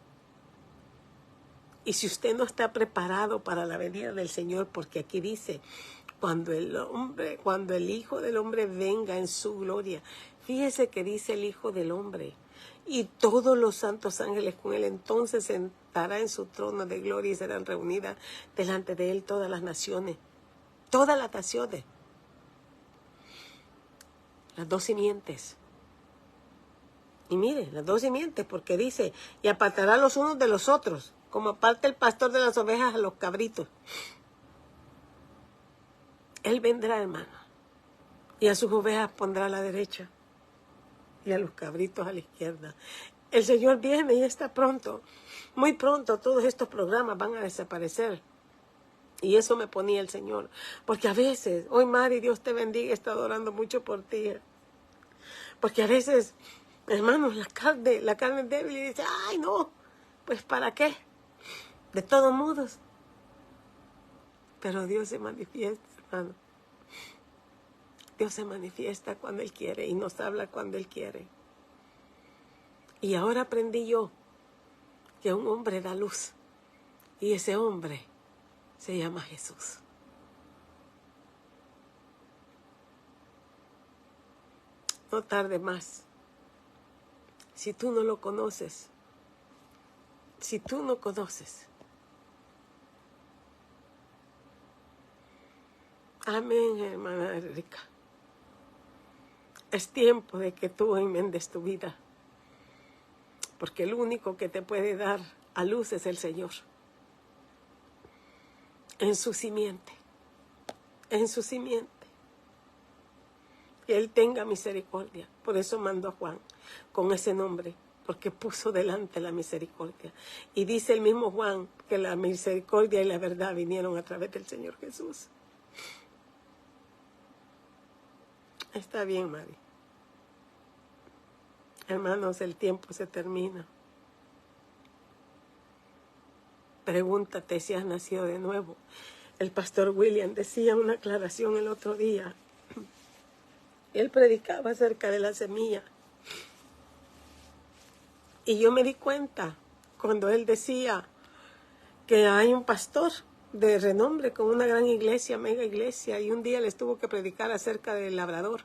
Y si usted no está preparado para la venida del Señor, porque aquí dice, cuando el Hijo del Hombre venga en su gloria, fíjese que dice el Hijo del Hombre, y todos los santos ángeles con él, entonces sentará en su trono de gloria y serán reunidas delante de él todas las naciones, las dos simientes. Y mire, las dos simientes, porque dice, y apartará los unos de los otros, como aparta el pastor de las ovejas a los cabritos. Él vendrá, hermano, y a sus ovejas pondrá a la derecha, y a los cabritos a la izquierda. El Señor viene y está pronto. Muy pronto todos estos programas van a desaparecer. Y eso me ponía el Señor. Porque a veces, hoy Mari, Dios te bendiga, he estado orando mucho por ti. Porque a veces, hermanos, la carne es débil y dice, ay no, pues ¿para qué? De todos modos. Pero Dios se manifiesta, hermano. Dios se manifiesta cuando Él quiere y nos habla cuando Él quiere. Y ahora aprendí yo que un hombre da luz. Y ese hombre se llama Jesús. No tarde más. Si tú no lo conoces, amén, hermana Erika. Es tiempo de que tú enmendes tu vida. Porque el único que te puede dar a luz es el Señor. En su simiente. Que Él tenga misericordia. Por eso mandó a Juan con ese nombre. Porque puso delante la misericordia. Y dice el mismo Juan que la misericordia y la verdad vinieron a través del Señor Jesús. Está bien, Mari. Hermanos, el tiempo se termina. Pregúntate si has nacido de nuevo. El pastor William decía una aclaración el otro día. Él predicaba acerca de la semilla. Y yo me di cuenta cuando él decía que hay un pastor de renombre con una gran iglesia, mega iglesia, y un día les tuvo que predicar acerca del labrador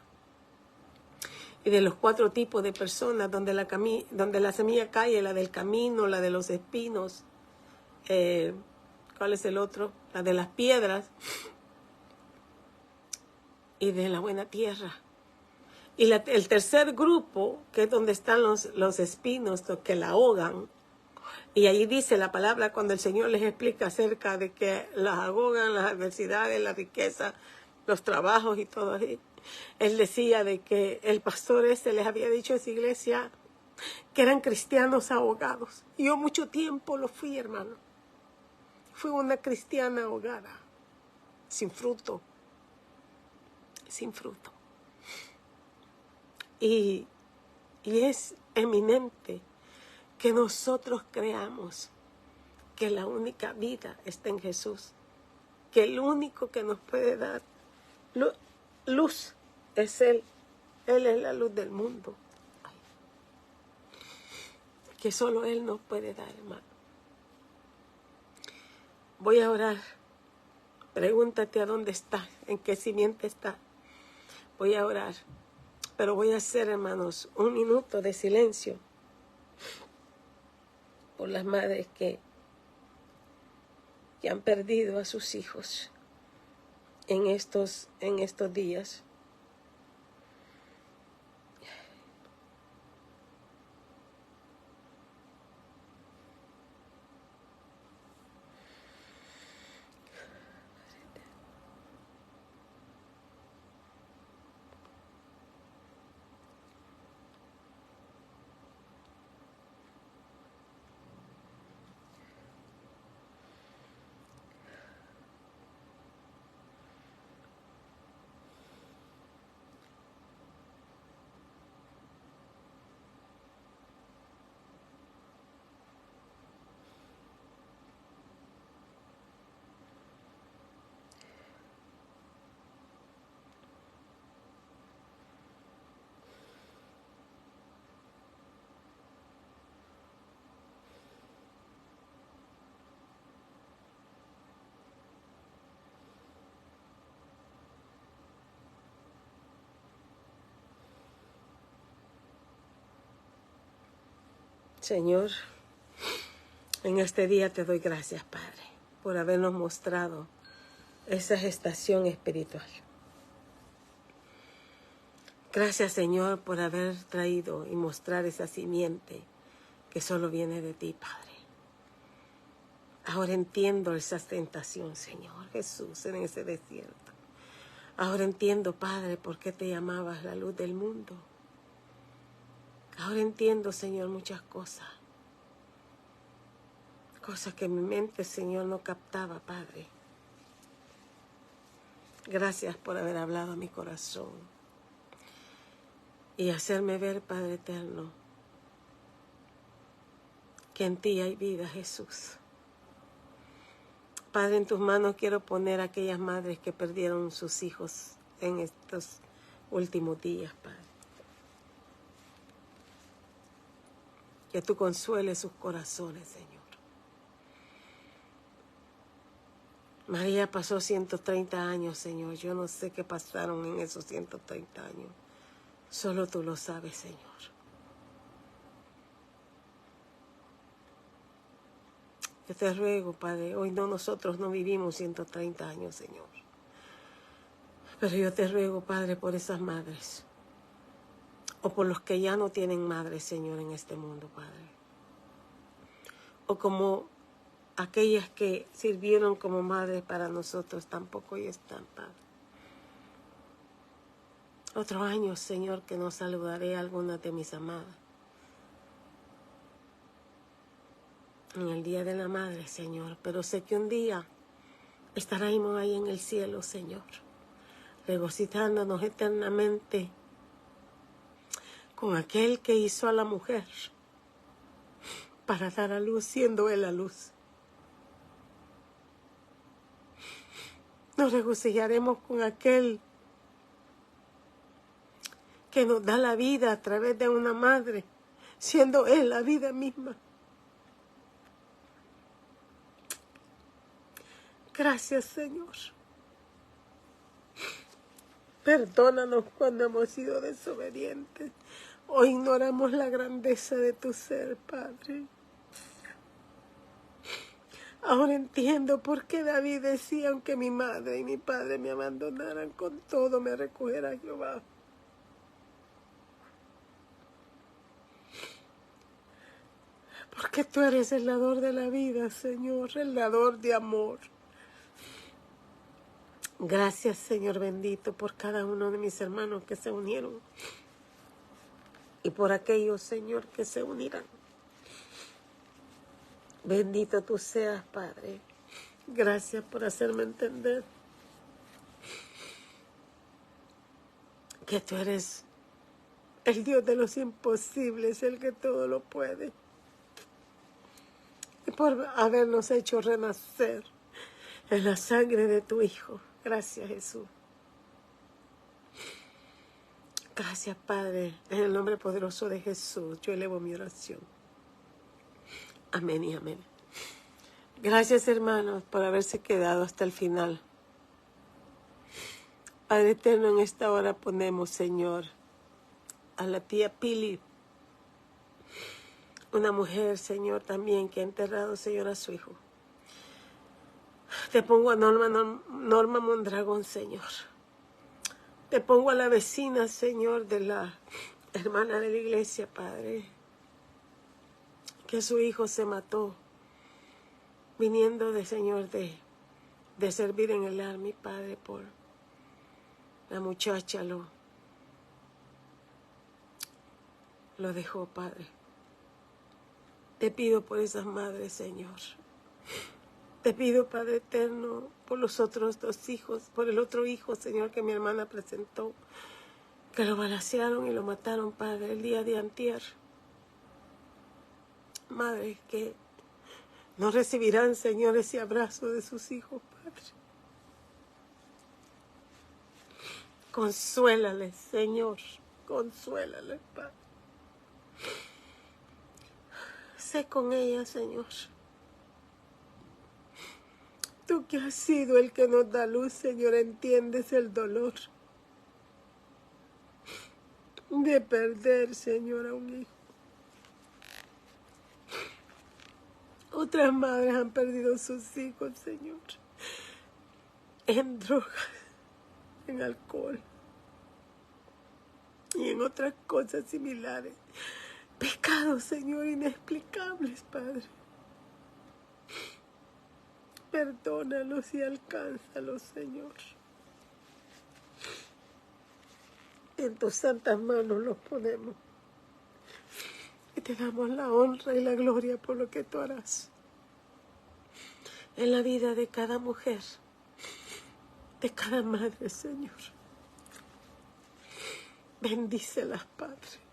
y de los 4 tipos de personas donde la semilla cae, la del camino, la de los espinos, ¿cuál es el otro? La de las piedras y de la buena tierra. Y el tercer grupo, que es donde están los espinos, los que la ahogan. Y ahí dice la palabra cuando el Señor les explica acerca de que las ahogan las adversidades, la riqueza, los trabajos y todo así. Él decía de que el pastor ese les había dicho a esa iglesia que eran cristianos ahogados. Y yo mucho tiempo lo fui, hermano. Fui una cristiana ahogada, sin fruto. Y es eminente que nosotros creamos que la única vida está en Jesús, que el único que nos puede dar luz es Él. Él es la luz del mundo. que solo Él nos puede dar, hermano. Voy a orar. Pregúntate a dónde está, en qué simiente está. Voy a orar, pero voy a hacer, hermanos, 1 minuto de silencio por las madres que han perdido a sus hijos en estos días. Señor, en este día te doy gracias, Padre, por habernos mostrado esa gestación espiritual. Gracias, Señor, por haber traído y mostrar esa simiente que solo viene de ti, Padre. Ahora entiendo esa tentación, Señor Jesús, en ese desierto. Ahora entiendo, Padre, por qué te llamabas la luz del mundo. Ahora entiendo, Señor, muchas cosas. Cosas que mi mente, Señor, no captaba, Padre. Gracias por haber hablado a mi corazón y hacerme ver, Padre eterno, que en ti hay vida, Jesús. Padre, en tus manos quiero poner a aquellas madres que perdieron sus hijos en estos últimos días, Padre. Que tú consueles sus corazones, Señor. María pasó 130 años, Señor. Yo no sé qué pasaron en esos 130 años. Solo tú lo sabes, Señor. Yo te ruego, Padre, hoy nosotros no vivimos 130 años, Señor. Pero yo te ruego, Padre, por esas madres. O por los que ya no tienen madre, Señor, en este mundo, Padre. O como aquellas que sirvieron como madres para nosotros, tampoco ya están, Padre. Otro año, Señor, que no saludaré a algunas de mis amadas. En el Día de la Madre, Señor. Pero sé que un día estaremos ahí en el cielo, Señor. Regocijándonos eternamente con aquel que hizo a la mujer para dar a luz, siendo Él la luz. Nos regocijaremos con aquel que nos da la vida a través de una madre, siendo Él la vida misma. Gracias, Señor. Perdónanos cuando hemos sido desobedientes o ignoramos la grandeza de tu ser, Padre. Ahora entiendo por qué David decía, aunque mi madre y mi padre me abandonaran, con todo me recogerá Jehová. Porque tú eres el dador de la vida, Señor, el dador de amor. Gracias, Señor bendito, por cada uno de mis hermanos que se unieron. Y por aquellos, Señor, que se unirán. Bendito tú seas, Padre. Gracias por hacerme entender que tú eres el Dios de los imposibles, el que todo lo puede. Y por habernos hecho renacer en la sangre de tu Hijo. Gracias, Jesús. Gracias, Padre. En el nombre poderoso de Jesús, yo elevo mi oración. Amén y amén. Gracias, hermanos, por haberse quedado hasta el final. Padre eterno, en esta hora ponemos, Señor, a la tía Pili, una mujer, Señor, también que ha enterrado, Señor, a su hijo. Te pongo a Norma Mondragón, Señor. Te pongo a la vecina, Señor, de la hermana de la iglesia, Padre, que su hijo se mató viniendo de, Señor, de servir en el army, Padre, por la muchacha lo dejó, Padre. Te pido por esas madres, Señor. Te pido, Padre eterno, por los otros dos hijos, por el otro hijo, Señor, que mi hermana presentó, que lo balacearon y lo mataron, Padre, el día de antier. Madres que no recibirán, Señor, ese abrazo de sus hijos, Padre. Consuélales, Señor, consuélales, Padre. Sé con ella, Señor. Tú que has sido el que nos da luz, Señor, entiendes el dolor de perder, Señor, a un hijo. Otras madres han perdido sus hijos, Señor, en drogas, en alcohol y en otras cosas similares. Pecados, Señor, inexplicables, Padre. Perdónalos y alcánzalos, Señor. En tus santas manos los ponemos. Y te damos la honra y la gloria por lo que tú harás en la vida de cada mujer, de cada madre, Señor. Bendícelas, Padre.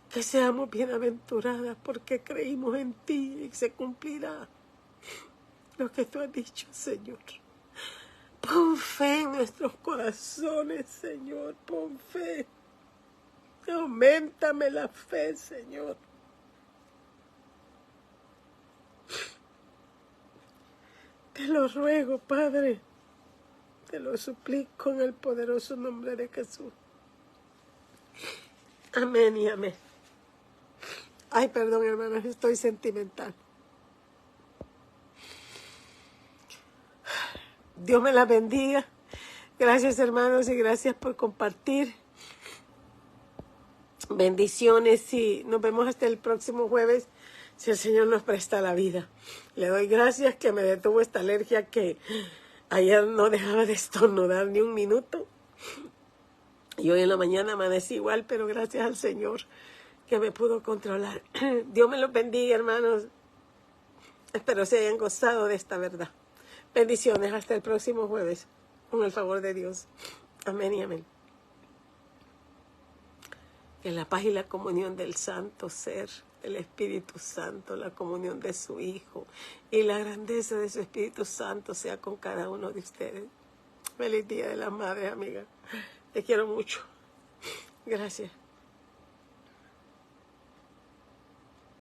Que seamos bienaventuradas porque creímos en ti y se cumplirá lo que tú has dicho, Señor. Pon fe en nuestros corazones, Señor. Pon fe. Auméntame la fe, Señor. Te lo ruego, Padre. Te lo suplico en el poderoso nombre de Jesús. Amén y amén. Ay, perdón, hermanos, estoy sentimental. Dios me la bendiga. Gracias, hermanos, y gracias por compartir. Bendiciones y nos vemos hasta el próximo jueves, si el Señor nos presta la vida. Le doy gracias que me detuvo esta alergia que ayer no dejaba de estornudar ni un minuto. Y hoy en la mañana amanecí igual, pero gracias al Señor que me pudo controlar. Dios me los bendiga, hermanos. Espero se hayan gozado de esta verdad. Bendiciones hasta el próximo jueves, con el favor de Dios. Amén y amén. Que la paz y la comunión del Santo Ser, el Espíritu Santo, la comunión de su Hijo y la grandeza de su Espíritu Santo sea con cada uno de ustedes. Feliz Día de las Madres, amiga. Te quiero mucho. Gracias.